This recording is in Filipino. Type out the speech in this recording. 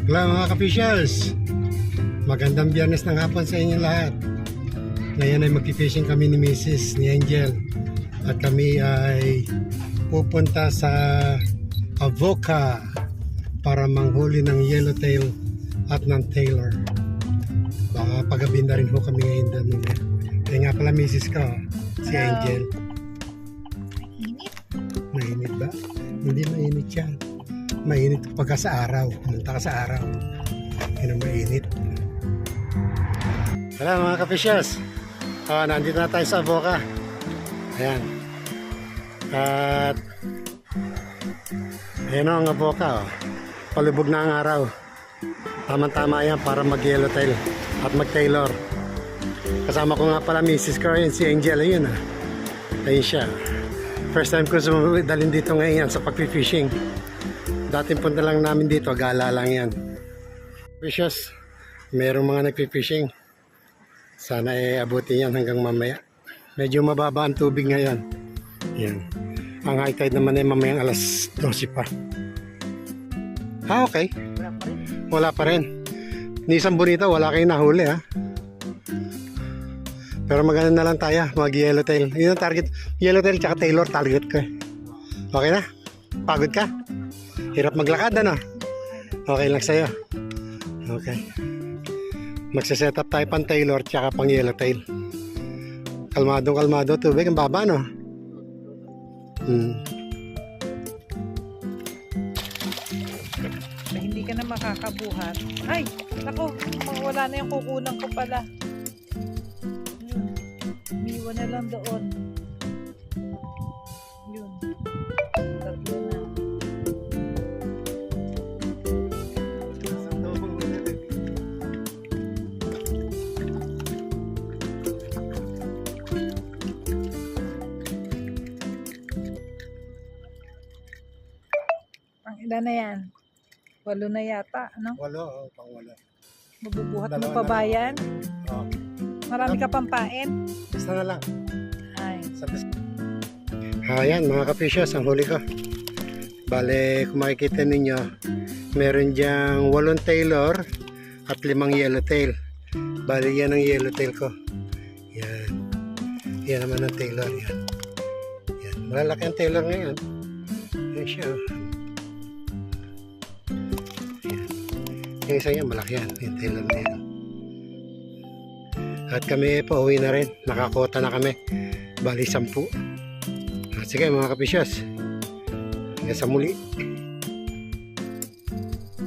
Hello mga ka-fishers, magandang biyernes ng hapon sa inyo lahat. Ngayon ay magpipishing kami ni Mrs. ni Angel. At kami ay pupunta sa Avoca para manghuli ng yellowtail at ng tailor. Baka pagabi na rin ho kami ngayon doon. Kaya nga pala Mrs. ko, si Angel. Mainit ba? Hindi mainit yan. Mainit pagka sa araw. Pumunta ka sa araw. Yan ang mainit. Hello mga ka-fishers. Nandito na tayo sa Avoca. Ayan. At ayan ang Avoca. Palubog na ang araw. Tama-tama yan para mag-yellowtail at mag-tailor. Kasama ko nga pala Mrs. ko yun, si Angel. Ayun ayun siya. First time ko dalhin dito ngayon sa pag-fishing. Dating punta lang namin dito, gala lang yan. Fishers, merong mga nagpi-fishing. Sana abutin yan hanggang mamaya. Medyo mababa ang tubig ngayon. Yan. Ang high tide naman ay mamayang alas 12 pa. Okay. Wala pa rin. Ni isang bonito, wala kayong nahuli ha. Pero maganda na lang tayo, mag-yellowtail. Yun ang target. Yellowtail tsaka tailor target ko eh. Okay na? Pagod ka? Hirap maglakad ano? Okay lang sa'yo. Okay. Magsaset up tayo pang tailor tsaka pang yellowtail. Kalmado tubig. Ang baba no? Hindi ka na makakabuhat. Ay! Naku! Wala na yung kukunan ko pala. Umiwan na lang doon. Yun. Tatlo na. Ang ilan na yan? 8 na yata, ano? 8, pang 8. Mabubuhat mo Dalawa pa na ba lang. yan? Oo. Marami ka pang pain? Basta na lang. Ay. Ayan mga ka-fishers, ang huli ko. Bale, kung makikita ninyo, meron diyang 8 tailor at 5 yellowtail. Bale, yan ang yellowtail ko. Yan. Yan naman ang tailor. Yan. Yan. Malalaki ang tailor ngayon. Yan siya. Yan. Yung isa niya, malaki yan. Yung tailor na yan. At kami pauwi na rin. Nakakota na kami. Bali 10. Sige mga ka-fishers. Hanggang sa muli.